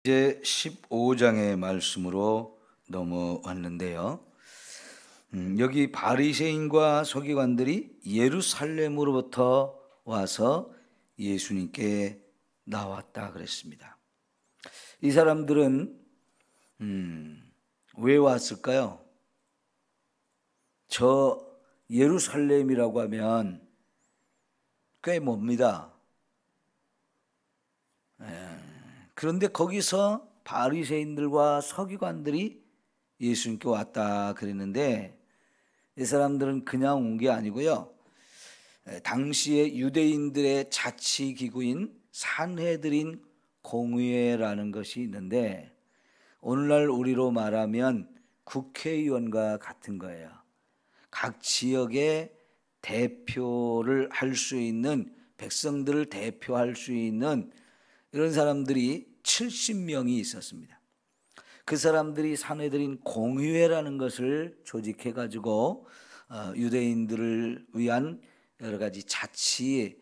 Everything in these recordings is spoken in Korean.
이제 15장의 말씀으로 넘어왔는데요. 여기 바리새인과 서기관들이 예루살렘으로부터 와서 예수님께 나왔다 그랬습니다. 이 사람들은 왜 왔을까요? 저 예루살렘이라고 하면 꽤 멉니다. 그런데 거기서 바리새인들과 서기관들이 예수님께 왔다 그랬는데 이 사람들은 그냥 온 게 아니고요. 당시에 유대인들의 자치기구인 산헤드린 공의회라는 것이 있는데 오늘날 우리로 말하면 국회의원과 같은 거예요. 각 지역의 대표를 할 수 있는, 백성들을 대표할 수 있는 이런 사람들이 70명이 있었습니다. 그 사람들이 산헤드린 공의회라는 것을 조직해 가지고 유대인들을 위한 여러 가지 자치,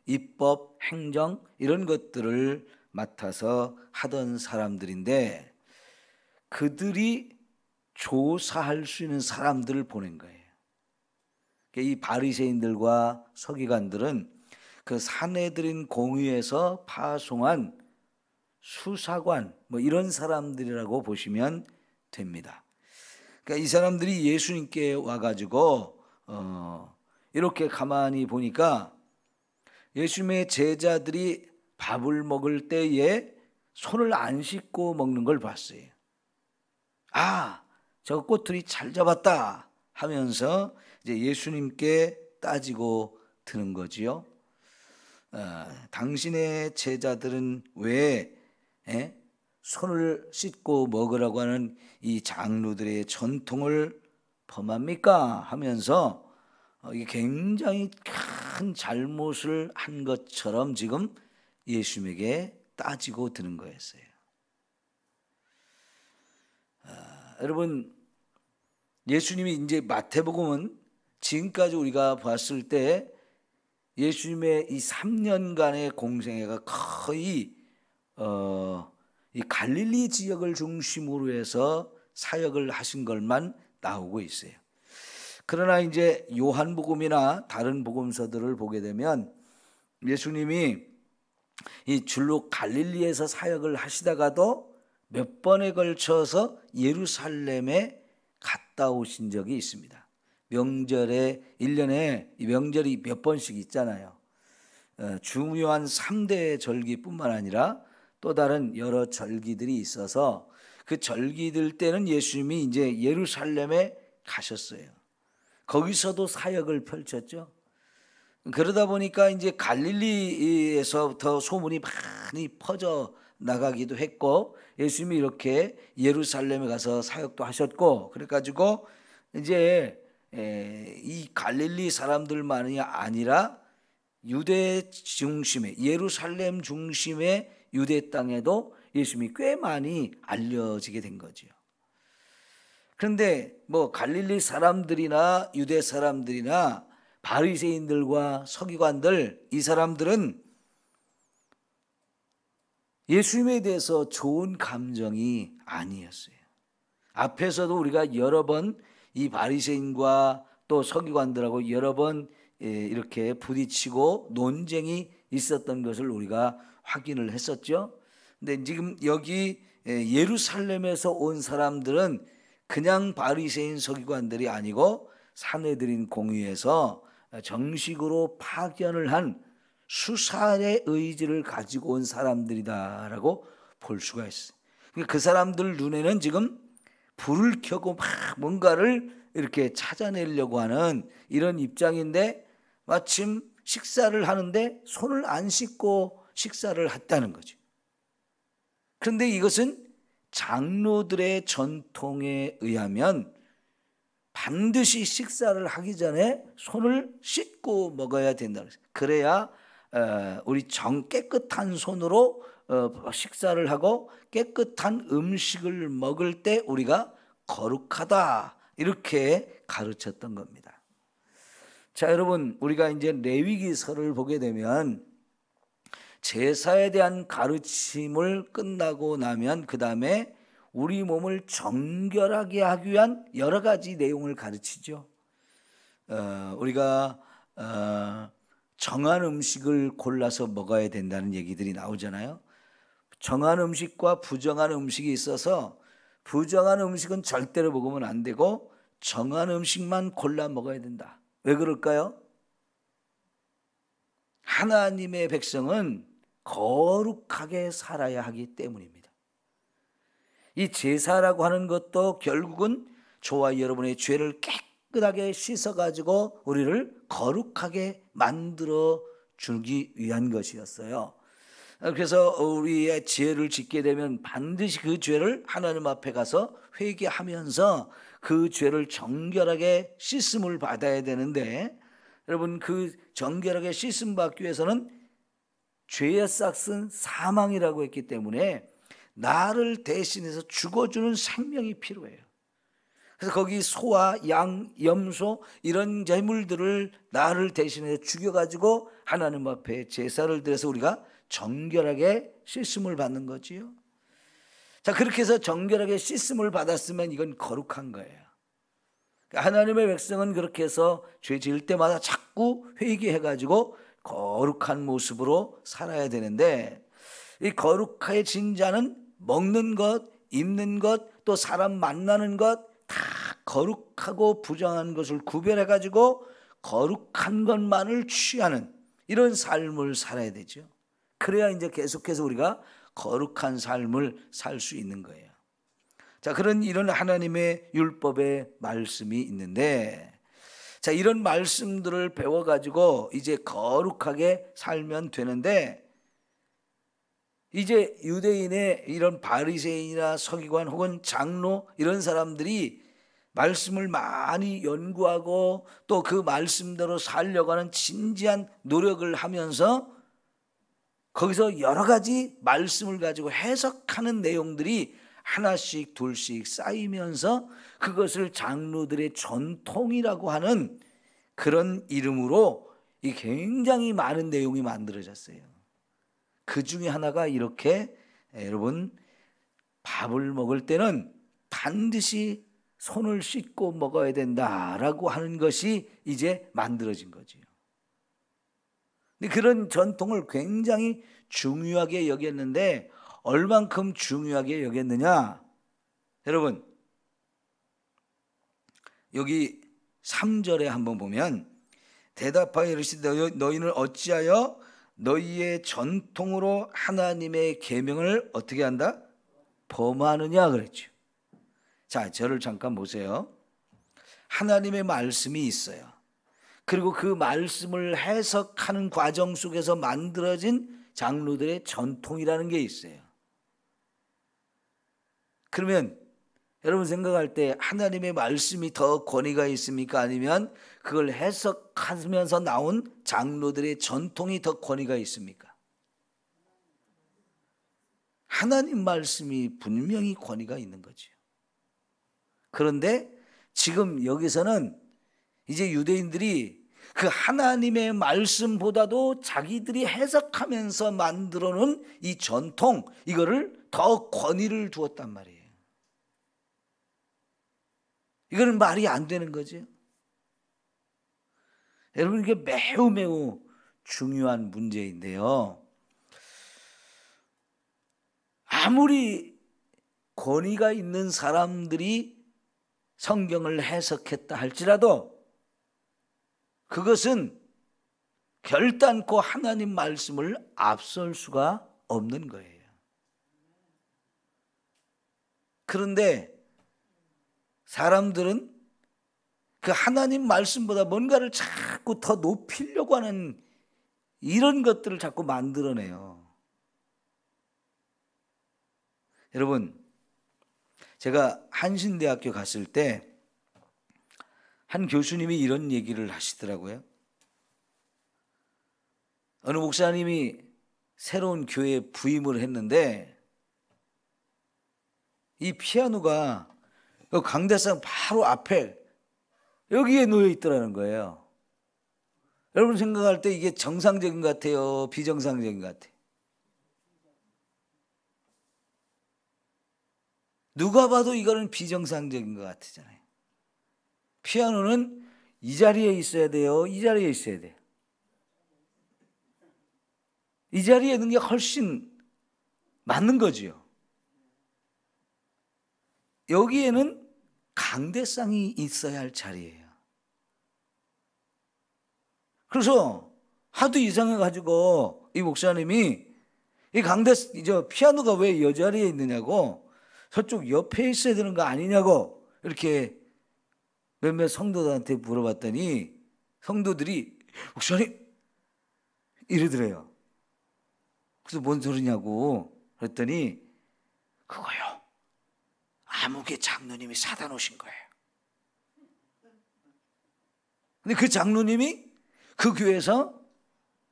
입법, 행정 이런 것들을 맡아서 하던 사람들인데 그들이 조사할 수 있는 사람들을 보낸 거예요. 이 바리새인들과 서기관들은 그 산헤드린 공의에서 파송한 수사관 이런 사람들이라고 보시면 됩니다. 그러니까 이 사람들이 예수님께 와가지고 이렇게 가만히 보니까 예수님의 제자들이 밥을 먹을 때에 손을 안 씻고 먹는 걸 봤어요. 아, 저 꼬투리 잘 잡았다 하면서 이제 예수님께 따지고 드는 거지요. 당신의 제자들은 왜 손을 씻고 먹으라고 하는 이 장로들의 전통을 범합니까? 하면서 이게 굉장히 큰 잘못을 한 것처럼 지금 예수님에게 따지고 드는 거였어요. 여러분, 예수님이 이제 마태복음은 지금까지 우리가 봤을 때 예수님의 이 3년간의 공생애가 거의 이 갈릴리 지역을 중심으로 해서 사역을 하신 것만 나오고 있어요. 그러나 이제 요한복음이나 다른 복음서들을 보게 되면 예수님이 이 줄로 갈릴리에서 사역을 하시다가도 몇 번에 걸쳐서 예루살렘에 갔다 오신 적이 있습니다. 명절에 1년에 명절이 몇 번씩 있잖아요. 중요한 3대 절기뿐만 아니라 또 다른 여러 절기들이 있어서 그 절기들 때는 예수님이 이제 예루살렘에 가셨어요. 거기서도 사역을 펼쳤죠. 그러다 보니까 이제 갈릴리에서부터 소문이 많이 퍼져 나가기도 했고 예수님이 이렇게 예루살렘에 가서 사역도 하셨고 그래가지고 이제 이 갈릴리 사람들만이 아니라 유대 중심의 예루살렘 중심의 유대 땅에도 예수님이 꽤 많이 알려지게 된 거죠. 그런데 갈릴리 사람들이나 유대 사람들이나 바리새인들과 서기관들 이 사람들은 예수님에 대해서 좋은 감정이 아니었어요. 앞에서도 우리가 여러 번 이 바리새인과 또 서기관들하고 여러 번 이렇게 부딪히고 논쟁이 있었던 것을 우리가 확인을 했었죠. 근데 지금 여기 예루살렘에서 온 사람들은 그냥 바리새인 서기관들이 아니고 산헤드린 공의에서 정식으로 파견을 한 수사의 의지를 가지고 온 사람들이다라고 볼 수가 있어요. 그 사람들 눈에는 지금 불을 켜고 막 뭔가를 이렇게 찾아내려고 하는 이런 입장인데 마침 식사를 하는데 손을 안 씻고 식사를 했다는 거죠. 그런데 이것은 장로들의 전통에 의하면 반드시 식사를 하기 전에 손을 씻고 먹어야 된다. 그래야 우리 깨끗한 손으로 식사를 하고 깨끗한 음식을 먹을 때 우리가 거룩하다 이렇게 가르쳤던 겁니다. 자, 여러분, 우리가 이제 레위기서를 보게 되면 제사에 대한 가르침을 끝나고 나면 그 다음에 우리 몸을 정결하게 하기 위한 여러 가지 내용을 가르치죠. 우리가 정한 음식을 골라서 먹어야 된다는 얘기들이 나오잖아요. 정한 음식과 부정한 음식이 있어서 부정한 음식은 절대로 먹으면 안 되고 정한 음식만 골라 먹어야 된다. 왜 그럴까요? 하나님의 백성은 거룩하게 살아야 하기 때문입니다. 이 제사라고 하는 것도 결국은 저와 여러분의 죄를 깨끗하게 씻어가지고 우리를 거룩하게 만들어 주기 위한 것이었어요. 그래서 우리의 죄를 짓게 되면 반드시 그 죄를 하나님 앞에 가서 회개하면서 그 죄를 정결하게 씻음을 받아야 되는데, 여러분 그 정결하게 씻음 받기 위해서는 죄의 싹은 사망이라고 했기 때문에 나를 대신해서 죽어주는 생명이 필요해요. 그래서 거기 소와 양, 염소 이런 제물들을 나를 대신해서 죽여가지고 하나님 앞에 제사를 드려서 우리가 정결하게 씻음을 받는 거지요. 자, 그렇게 해서 정결하게 씻음을 받았으면 이건 거룩한 거예요. 하나님의 백성은 그렇게 해서 죄 지을 때마다 자꾸 회개해가지고 거룩한 모습으로 살아야 되는데, 이 거룩해진 자는 먹는 것, 입는 것, 또 사람 만나는 것 다 거룩하고 부정한 것을 구별해가지고 거룩한 것만을 취하는 이런 삶을 살아야 되죠. 그래야 이제 계속해서 우리가 거룩한 삶을 살 수 있는 거예요. 자, 이런 하나님의 율법의 말씀이 있는데, 자, 이런 말씀들을 배워가지고 이제 거룩하게 살면 되는데, 이제 유대인의 이런 바리새인이나 서기관 혹은 장로 이런 사람들이 말씀을 많이 연구하고 또 그 말씀대로 살려고 하는 진지한 노력을 하면서 거기서 여러 가지 말씀을 가지고 해석하는 내용들이 하나씩 둘씩 쌓이면서 그것을 장로들의 전통이라고 하는 그런 이름으로 이 굉장히 많은 내용이 만들어졌어요. 그 중에 하나가 이렇게, 여러분 밥을 먹을 때는 반드시 손을 씻고 먹어야 된다라고 하는 것이 이제 만들어진 거죠. 그런 전통을 굉장히 중요하게 여겼는데 얼만큼 중요하게 여겼느냐? 여러분 여기 3절에 한번 보면 대답하여 이르시되 너희는 어찌하여 너희의 전통으로 하나님의 계명을 어떻게 한다? 범하느냐 그랬죠. 자, 저를 잠깐 보세요. 하나님의 말씀이 있어요. 그리고 그 말씀을 해석하는 과정 속에서 만들어진 장로들의 전통이라는 게 있어요. 그러면 여러분 생각할 때 하나님의 말씀이 더 권위가 있습니까? 아니면 그걸 해석하면서 나온 장로들의 전통이 더 권위가 있습니까? 하나님 말씀이 분명히 권위가 있는 거죠. 그런데 지금 여기서는 이제 유대인들이 그 하나님의 말씀보다도 자기들이 해석하면서 만들어 놓은 이 전통, 이거를 더 권위를 두었단 말이에요. 이거는 말이 안 되는 거죠. 여러분 이게 매우 중요한 문제인데요. 아무리 권위가 있는 사람들이 성경을 해석했다 할지라도 그것은 결단코 하나님 말씀을 앞설 수가 없는 거예요. 그런데 사람들은 그 하나님 말씀보다 뭔가를 자꾸 더 높이려고 하는 이런 것들을 자꾸 만들어내요. 여러분, 제가 한신대학교 갔을 때 한 교수님이 이런 얘기를 하시더라고요. 어느 목사님이 새로운 교회에 부임을 했는데 이 피아노가 강대상 바로 앞에 여기에 놓여 있더라는 거예요. 여러분 생각할 때 이게 정상적인 것 같아요? 비정상적인 것 같아요? 누가 봐도 이거는 비정상적인 것 같잖아요. 피아노는 이 자리에 있어야 돼요? 이 자리에 있어야 돼요? 이 자리에 있는 게 훨씬 맞는 거지요. 여기에는 강대상이 있어야 할 자리예요. 그래서 하도 이상해가지고 이 목사님이 이 피아노가 왜 이 자리에 있느냐고, 저쪽 옆에 있어야 되는 거 아니냐고 이렇게 몇몇 성도들한테 물어봤더니 성도들이 목사님 이러더래요. 그래서 뭔 소리냐고 그랬더니 그거요, 아무개 장로님이 사다 놓으신 거예요. 근데 그 장로님이 그 교회에서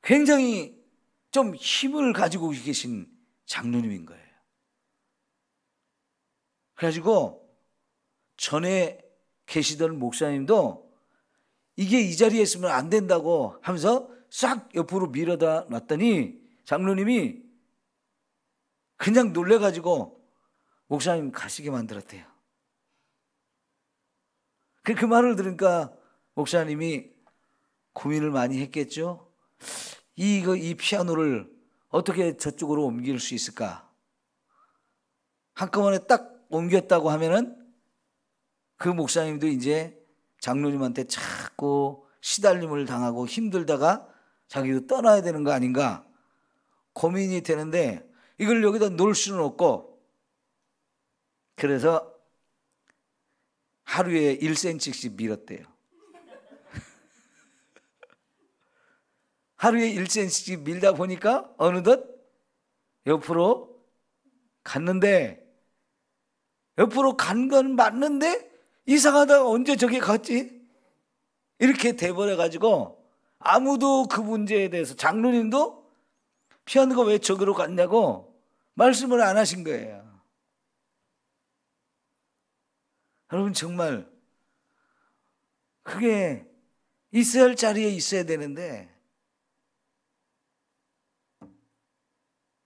굉장히 좀 힘을 가지고 계신 장로님인 거예요. 그래가지고 전에 계시던 목사님도 이게 이 자리에 있으면 안 된다고 하면서 싹 옆으로 밀어다 놨더니 장로님이 그냥 놀래가지고 목사님 가시게 만들었대요. 그 말을 들으니까 목사님이 고민을 많이 했겠죠. 이 피아노를 어떻게 저쪽으로 옮길 수 있을까? 한꺼번에 딱 옮겼다고 하면은 그 목사님도 이제 장로님한테 자꾸 시달림을 당하고 힘들다가 자기도 떠나야 되는 거 아닌가 고민이 되는데, 이걸 여기다 놓을 수는 없고, 그래서 하루에 1cm씩 밀었대요. 하루에 1cm씩 밀다 보니까 어느덧 옆으로 갔는데, 옆으로 간 건 맞는데 이상하다, 언제 저기 갔지? 이렇게 돼버려가지고 아무도 그 문제에 대해서, 장로님도 피아노가 왜 저기로 갔냐고 말씀을 안 하신 거예요. 여러분, 정말 그게 있어야 할 자리에 있어야 되는데,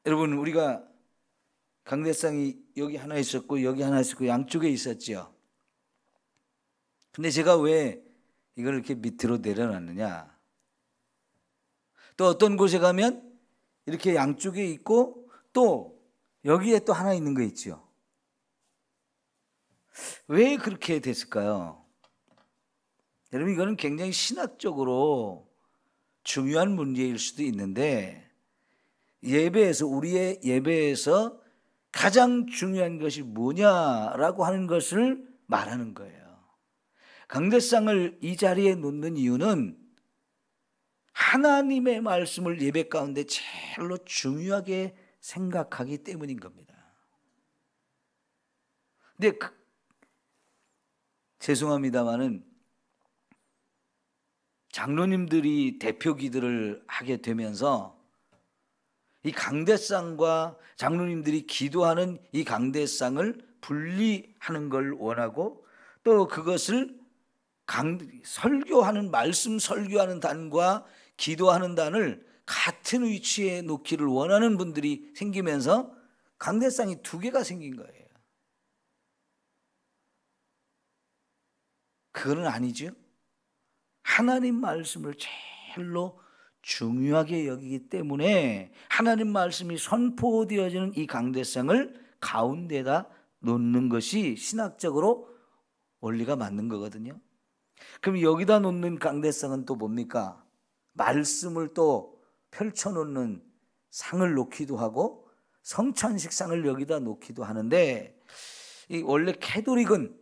여러분, 우리가 강대상이 여기 하나 있었고 여기 하나 있었고 양쪽에 있었죠. 근데 제가 왜 이걸 이렇게 밑으로 내려놨느냐, 또 어떤 곳에 가면 이렇게 양쪽에 있고 또 여기에 또 하나 있는 거 있죠. 왜 그렇게 됐을까요? 여러분, 이거는 굉장히 신학적으로 중요한 문제일 수도 있는데, 예배에서, 우리의 예배에서 가장 중요한 것이 뭐냐라고 하는 것을 말하는 거예요. 강대상을 이 자리에 놓는 이유는 하나님의 말씀을 예배 가운데 제일로 중요하게 생각하기 때문인 겁니다. 근데 죄송합니다마는 장로님들이 대표 기도를 하게 되면서 이 강대상과 장로님들이 기도하는 이 강대상을 분리하는 걸 원하고, 또 그것을 설교하는, 말씀 설교하는 단과 기도하는 단을 같은 위치에 놓기를 원하는 분들이 생기면서 강대상이 두 개가 생긴 거예요. 그건 아니죠. 하나님 말씀을 제일로 중요하게 여기기 때문에 하나님 말씀이 선포되어지는 이 강대상을 가운데다 놓는 것이 신학적으로 원리가 맞는 거거든요. 그럼 여기다 놓는 강대상은 또 뭡니까? 말씀을 또 펼쳐놓는 상을 놓기도 하고 성찬식 상을 여기다 놓기도 하는데, 원래 캐톨릭은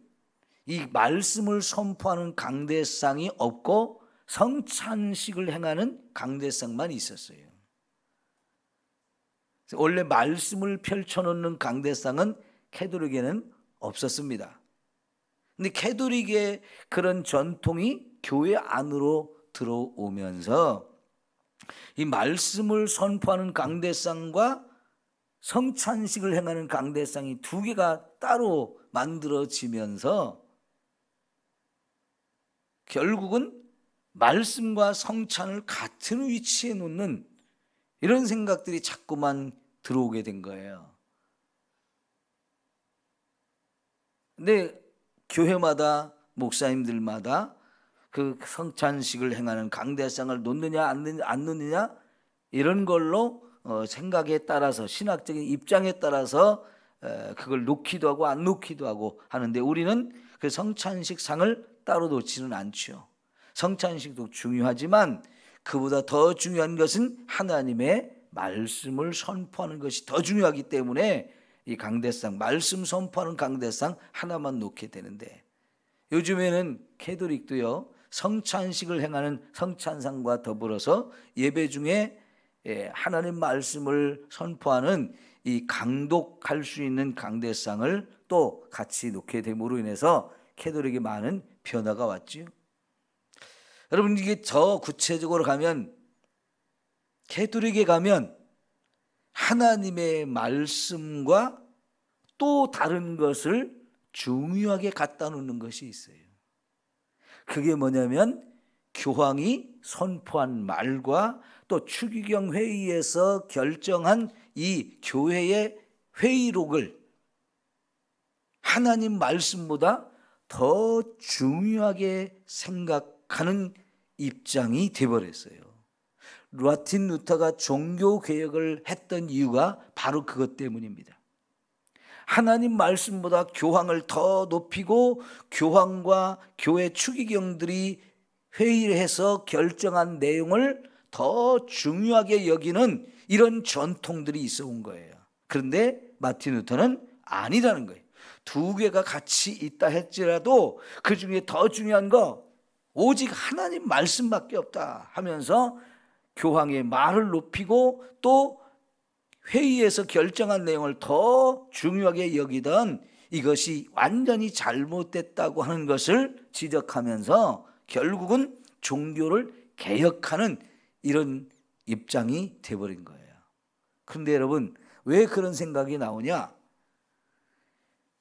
이 말씀을 선포하는 강대상이 없고 성찬식을 행하는 강대상만 있었어요. 원래 말씀을 펼쳐놓는 강대상은 캐톨릭에는 없었습니다. 근데 캐톨릭의 그런 전통이 교회 안으로 들어오면서 이 말씀을 선포하는 강대상과 성찬식을 행하는 강대상이 두 개가 따로 만들어지면서 결국은 말씀과 성찬을 같은 위치에 놓는 이런 생각들이 자꾸만 들어오게 된 거예요. 근데 교회마다 목사님들마다 그 성찬식을 행하는 강대상을 놓느냐 안 놓느냐 이런 걸로 생각에 따라서 신학적인 입장에 따라서 그걸 놓기도 하고 안 놓기도 하고 하는데, 우리는 그 성찬식 상을 따로 놓지는 않죠. 성찬식도 중요하지만 그보다 더 중요한 것은 하나님의 말씀을 선포하는 것이 더 중요하기 때문에 이 강대상, 말씀 선포하는 강대상 하나만 놓게 되는데, 요즘에는 캐톨릭도요 성찬식을 행하는 성찬상과 더불어서 예배 중에 하나님 말씀을 선포하는 이 강독할 수 있는 강대상을 또 같이 놓게 됨으로 인해서 캐톨릭에 많은 변화가 왔지요. 여러분, 이게 더 구체적으로 가면, 캐톨릭에 가면 하나님의 말씀과 또 다른 것을 중요하게 갖다 놓는 것이 있어요. 그게 뭐냐면 교황이 선포한 말과 또 추기경 회의에서 결정한 이 교회의 회의록을 하나님 말씀보다 더 중요하게 생각하는 입장이 되어버렸어요. 마틴 루터가 종교개혁을 했던 이유가 바로 그것 때문입니다. 하나님 말씀보다 교황을 더 높이고 교황과 교회 추기경들이 회의를 해서 결정한 내용을 더 중요하게 여기는 이런 전통들이 있어 온 거예요. 그런데 마틴 루터는 아니라는 거예요. 두 개가 같이 있다 할지라도 그 중에 더 중요한 거 오직 하나님 말씀밖에 없다 하면서 교황의 말을 높이고 또 회의에서 결정한 내용을 더 중요하게 여기던 이것이 완전히 잘못됐다고 하는 것을 지적하면서 결국은 종교를 개혁하는 이런 입장이 되어버린 거예요. 그런데 여러분, 왜 그런 생각이 나오냐?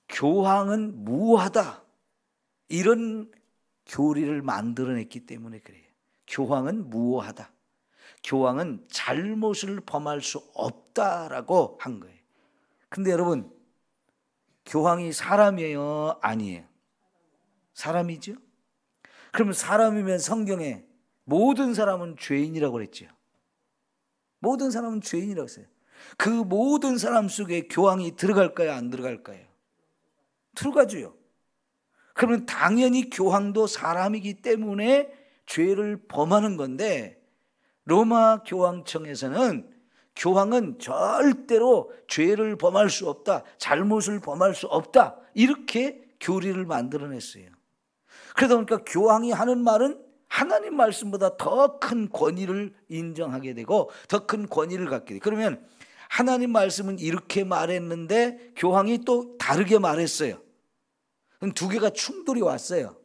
교황은 무하다 이런 교리를 만들어냈기 때문에 그래요. 교황은 무오하다, 교황은 잘못을 범할 수 없다라고 한 거예요. 근데 여러분, 교황이 사람이에요? 아니에요? 사람이죠. 그러면 사람이면 성경에 모든 사람은 죄인이라고 그랬죠. 모든 사람은 죄인이라고 했어요. 그 모든 사람 속에 교황이 들어갈까요? 안 들어갈까요? 들어가죠. 그러면 당연히 교황도 사람이기 때문에 죄를 범하는 건데, 로마 교황청에서는 교황은 절대로 죄를 범할 수 없다, 잘못을 범할 수 없다, 이렇게 교리를 만들어냈어요. 그러다 보니까 교황이 하는 말은 하나님 말씀보다 더 큰 권위를 인정하게 되고 더 큰 권위를 갖게 돼요. 그러면 하나님 말씀은 이렇게 말했는데 교황이 또 다르게 말했어요. 그럼 두 개가 충돌이 왔어요.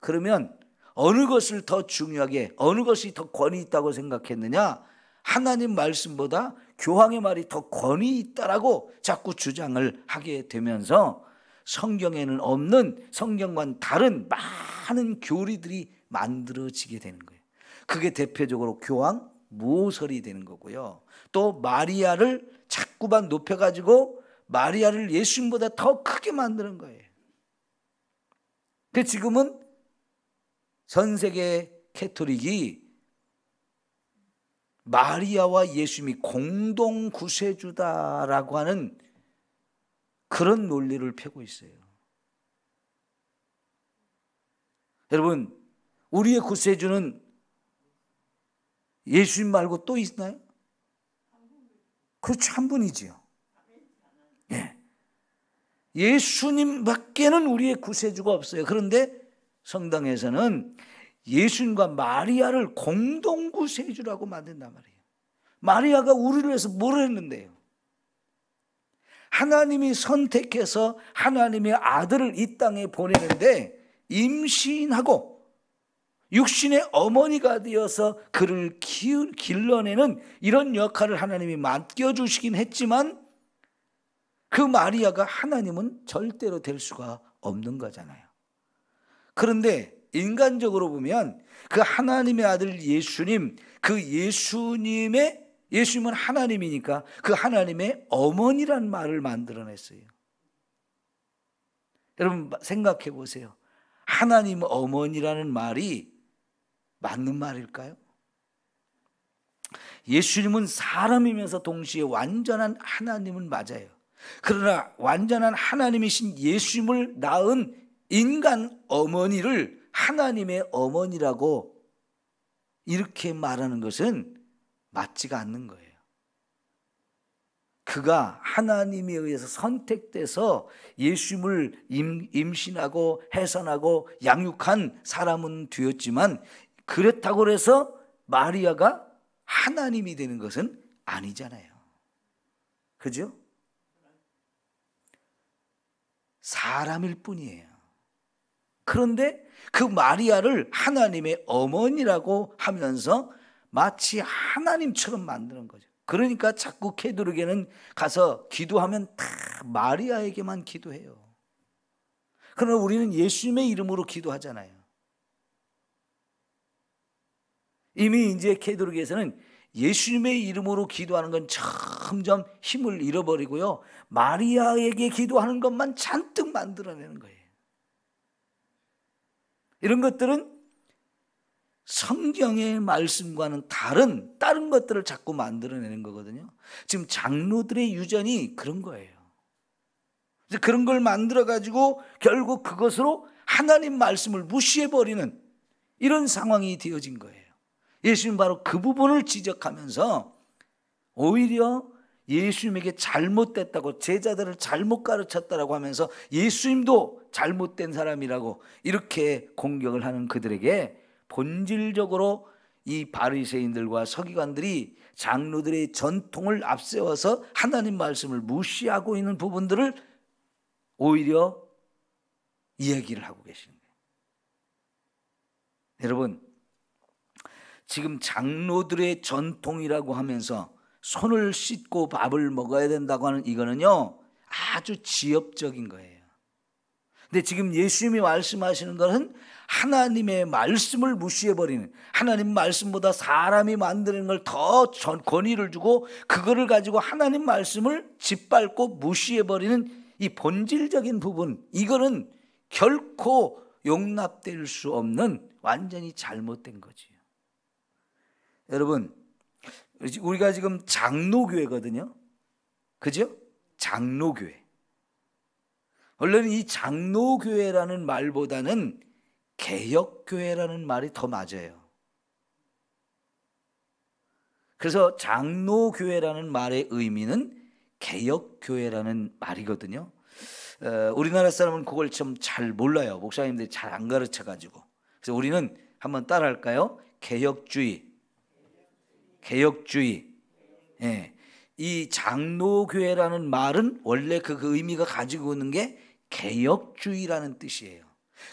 그러면 어느 것을 더 중요하게, 어느 것이 더 권위 있다고 생각했느냐? 하나님 말씀보다 교황의 말이 더 권위 있다라고 자꾸 주장을 하게 되면서 성경에는 없는, 성경과는 다른 많은 교리들이 만들어지게 되는 거예요. 그게 대표적으로 교황 무오설이 되는 거고요. 또 마리아를 자꾸만 높여가지고 마리아를 예수님보다 더 크게 만드는 거예요. 근데 지금은 전 세계 캐톨릭이 마리아와 예수님이 공동 구세주다라고 하는 그런 논리를 펴고 있어요. 여러분, 우리의 구세주는 예수님 말고 또 있나요? 그렇죠, 한 분이지요. 예. 예수님밖에는 우리의 구세주가 없어요. 그런데 성당에서는 예수님과 마리아를 공동 구세주라고 만든단 말이에요. 마리아가 우리를 위해서 뭘 했는데요? 하나님이 선택해서 하나님의 아들을 이 땅에 보내는데 임신하고 육신의 어머니가 되어서 그를 길러내는 이런 역할을 하나님이 맡겨주시긴 했지만 그 마리아가 하나님은 절대로 될 수가 없는 거잖아요. 그런데 인간적으로 보면 그 하나님의 아들 예수님, 그 예수님은 하나님이니까 그 하나님의 어머니란 말을 만들어냈어요. 여러분 생각해 보세요. 하나님 어머니라는 말이 맞는 말일까요? 예수님은 사람이면서 동시에 완전한 하나님은 맞아요. 그러나 완전한 하나님이신 예수님을 낳은 인간 어머니를 하나님의 어머니라고 이렇게 말하는 것은 맞지가 않는 거예요. 그가 하나님에 의해서 선택돼서 예수님을 임신하고 해산하고 양육한 사람은 되었지만, 그렇다고 해서 마리아가 하나님이 되는 것은 아니잖아요. 그죠? 사람일 뿐이에요. 그런데 그 마리아를 하나님의 어머니라고 하면서 마치 하나님처럼 만드는 거죠. 그러니까 자꾸 케드르게는 가서 기도하면 다 마리아에게만 기도해요. 그러나 우리는 예수님의 이름으로 기도하잖아요. 이미 이제 케드르게에서는 예수님의 이름으로 기도하는 건 점점 힘을 잃어버리고요, 마리아에게 기도하는 것만 잔뜩 만들어내는 거예요. 이런 것들은 성경의 말씀과는 다른 것들을 자꾸 만들어내는 거거든요. 지금 장로들의 유전이 그런 거예요. 그런 걸 만들어가지고 결국 그것으로 하나님 말씀을 무시해버리는 이런 상황이 되어진 거예요. 예수님 바로 그 부분을 지적하면서 오히려 예수님에게 잘못됐다고, 제자들을 잘못 가르쳤다라고 하면서 예수님도 잘못된 사람이라고 이렇게 공격을 하는 그들에게 본질적으로 이 바리새인들과 서기관들이 장로들의 전통을 앞세워서 하나님 말씀을 무시하고 있는 부분들을 오히려 이야기를 하고 계시는 거예요. 여러분, 지금 장로들의 전통이라고 하면서 손을 씻고 밥을 먹어야 된다고 하는 이거는요, 아주 지엽적인 거예요. 근데 지금 예수님이 말씀하시는 것은 하나님의 말씀을 무시해버리는, 하나님 말씀보다 사람이 만드는 걸 더 권위를 주고 그거를 가지고 하나님 말씀을 짓밟고 무시해버리는 이 본질적인 부분, 이거는 결코 용납될 수 없는 완전히 잘못된 거지요. 여러분, 우리가 지금 장로교회거든요. 그죠? 장로교회. 원래는 이 장로교회라는 말보다는 개혁교회라는 말이 더 맞아요. 그래서 장로교회라는 말의 의미는 개혁교회라는 말이거든요. 우리나라 사람은 그걸 좀 잘 몰라요. 목사님들이 잘 안 가르쳐가지고. 그래서 우리는 한번 따라할까요? 개혁주의. 예. 이 장로교회라는 말은 원래 그 의미가 가지고 있는 게 개혁주의라는 뜻이에요.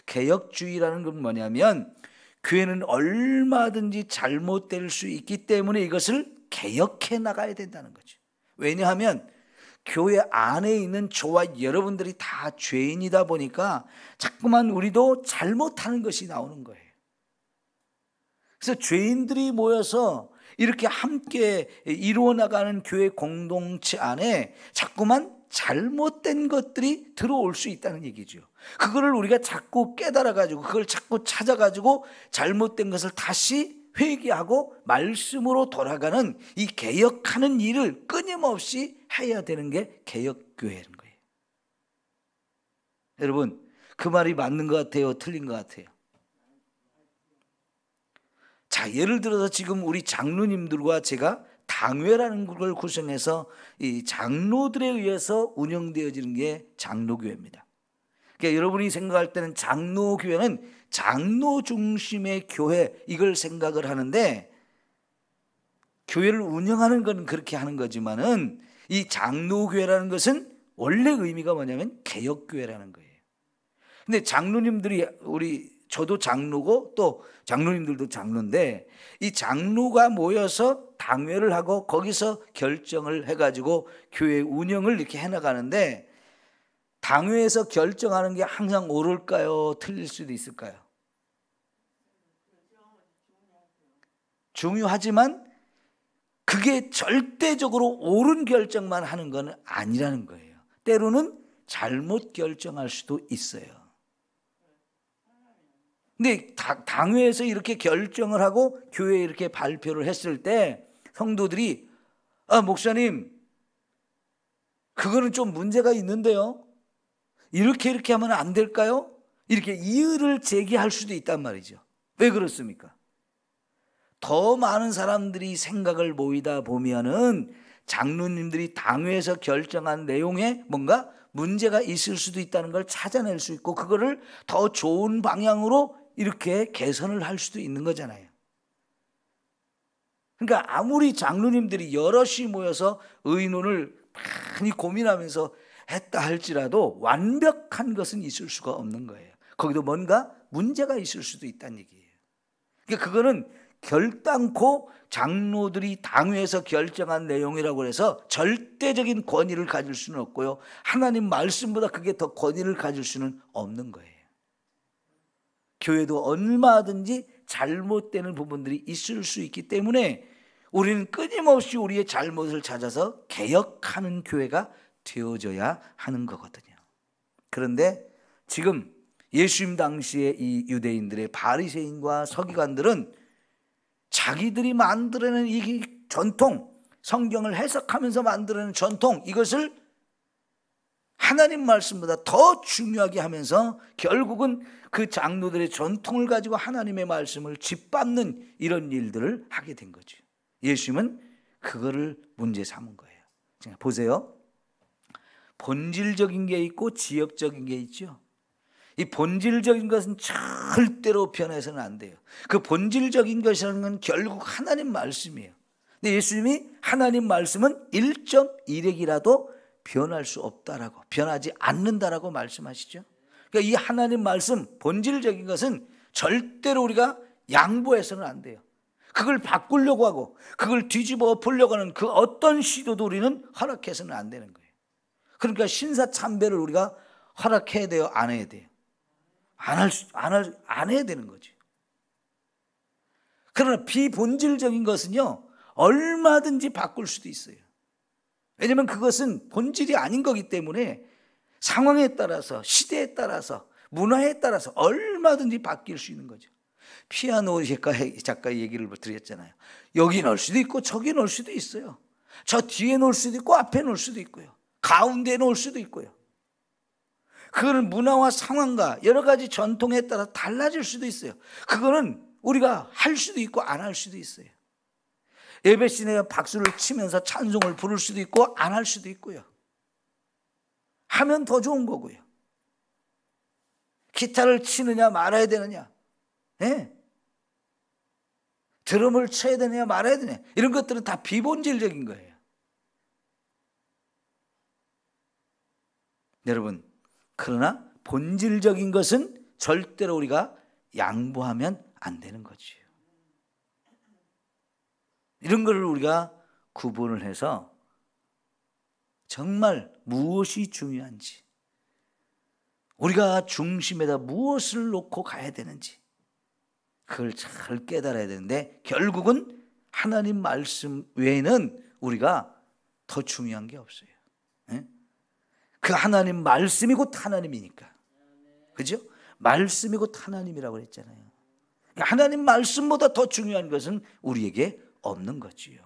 개혁주의라는 건 뭐냐면, 교회는 얼마든지 잘못될 수 있기 때문에 이것을 개혁해 나가야 된다는 거죠. 왜냐하면 교회 안에 있는 저와 여러분들이 다 죄인이다 보니까 자꾸만 우리도 잘못하는 것이 나오는 거예요. 그래서 죄인들이 모여서 이렇게 함께 이루어 나가는 교회 공동체 안에 자꾸만 잘못된 것들이 들어올 수 있다는 얘기죠. 그거를 우리가 자꾸 깨달아가지고 그걸 자꾸 찾아가지고 잘못된 것을 다시 회개하고 말씀으로 돌아가는 이 개혁하는 일을 끊임없이 해야 되는 게 개혁교회인 거예요. 여러분, 그 말이 맞는 것 같아요? 틀린 것 같아요? 자, 예를 들어서 지금 우리 장로님들과 제가 당회라는 걸 구성해서 이 장로들에 의해서 운영되어지는 게 장로교회입니다. 그러니까 여러분이 생각할 때는 장로교회는 장로 중심의 교회, 이걸 생각을 하는데, 교회를 운영하는 건 그렇게 하는 거지만은 이 장로교회라는 것은 원래 의미가 뭐냐면 개혁교회라는 거예요. 근데 장로님들이, 저도 장로고 또 장로님들도 장로인데, 이 장로가 모여서 당회를 하고 거기서 결정을 해가지고 교회 운영을 이렇게 해나가는데, 당회에서 결정하는 게 항상 옳을까요? 틀릴 수도 있을까요? 중요하지만 그게 절대적으로 옳은 결정만 하는 건 아니라는 거예요. 때로는 잘못 결정할 수도 있어요. 근데 당회에서 이렇게 결정을 하고 교회에 이렇게 발표를 했을 때 성도들이 목사님 그거는 좀 문제가 있는데요, 이렇게 하면 안 될까요? 이렇게 이의를 제기할 수도 있단 말이죠. 왜 그렇습니까? 더 많은 사람들이 생각을 모이다 보면은 장로님들이 당회에서 결정한 내용에 뭔가 문제가 있을 수도 있다는 걸 찾아낼 수 있고, 그거를 더 좋은 방향으로 이렇게 개선을 할 수도 있는 거잖아요. 그러니까 아무리 장로님들이 여럿이 모여서 의논을 많이 고민하면서 했다 할지라도 완벽한 것은 있을 수가 없는 거예요. 거기도 뭔가 문제가 있을 수도 있다는 얘기예요. 그러니까 그거는 결단코 장로들이 당회에서 결정한 내용이라고 해서 절대적인 권위를 가질 수는 없고요, 하나님 말씀보다 그게 더 권위를 가질 수는 없는 거예요. 교회도 얼마든지 잘못되는 부분들이 있을 수 있기 때문에 우리는 끊임없이 우리의 잘못을 찾아서 개혁하는 교회가 되어져야 하는 거거든요. 그런데 지금 예수님 당시에 이 유대인들의 바리새인과 서기관들은 자기들이 만들어낸 이 전통, 성경을 해석하면서 만들어낸 전통, 이것을 하나님 말씀보다 더 중요하게 하면서 결국은 그 장로들의 전통을 가지고 하나님의 말씀을 짓밟는 이런 일들을 하게 된 거죠. 예수님은 그거를 문제 삼은 거예요. 보세요. 본질적인 게 있고 지역적인 게 있죠. 이 본질적인 것은 절대로 변해서는 안 돼요. 그 본질적인 것이라는 건 결국 하나님 말씀이에요. 근데 예수님이 하나님 말씀은 1.1핵이라도 변할 수 없다라고, 변하지 않는다라고 말씀하시죠. 그러니까 이 하나님 말씀, 본질적인 것은 절대로 우리가 양보해서는 안 돼요. 그걸 바꾸려고 하고 그걸 뒤집어 엎으려고 하는 그 어떤 시도도 우리는 허락해서는 안 되는 거예요. 그러니까 신사참배를 우리가 허락해야 돼요, 안 해야 돼요? 안 해야 되는 거죠. 그러나 비본질적인 것은요, 얼마든지 바꿀 수도 있어요. 왜냐하면 그것은 본질이 아닌 거기 때문에 상황에 따라서, 시대에 따라서, 문화에 따라서 얼마든지 바뀔 수 있는 거죠. 피아노 작가의 얘기를 드렸잖아요. 여기 놓을 수도 있고 저기 놓을 수도 있어요. 저 뒤에 놓을 수도 있고 앞에 놓을 수도 있고요, 가운데에 놓을 수도 있고요. 그거는 문화와 상황과 여러 가지 전통에 따라 달라질 수도 있어요. 그거는 우리가 할 수도 있고 안 할 수도 있어요. 예배 시내에 박수를 치면서 찬송을 부를 수도 있고 안 할 수도 있고요. 하면 더 좋은 거고요. 기타를 치느냐 말아야 되느냐, 드럼을 쳐야 되느냐 말아야 되느냐, 이런 것들은 다 비본질적인 거예요. 여러분, 그러나 본질적인 것은 절대로 우리가 양보하면 안 되는 거지요. 이런 것을 우리가 구분을 해서 정말 무엇이 중요한지, 우리가 중심에다 무엇을 놓고 가야 되는지 그걸 잘 깨달아야 되는데, 결국은 하나님 말씀 외에는 우리가 더 중요한 게 없어요. 그 하나님 말씀이 곧 하나님이니까, 그죠? 말씀이 곧 하나님이라고 했잖아요. 하나님 말씀보다 더 중요한 것은 우리에게 없는 거지요.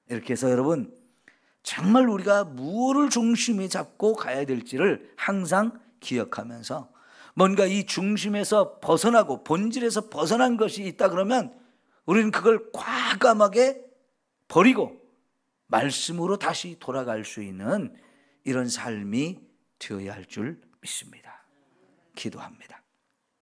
이렇게 해서 여러분, 정말 우리가 무엇을 중심에 잡고 가야 될지를 항상 기억하면서, 뭔가 이 중심에서 벗어나고 본질에서 벗어난 것이 있다 그러면 우리는 그걸 과감하게 버리고 말씀으로 다시 돌아갈 수 있는 이런 삶이 되어야 할 줄 믿습니다. 기도합니다.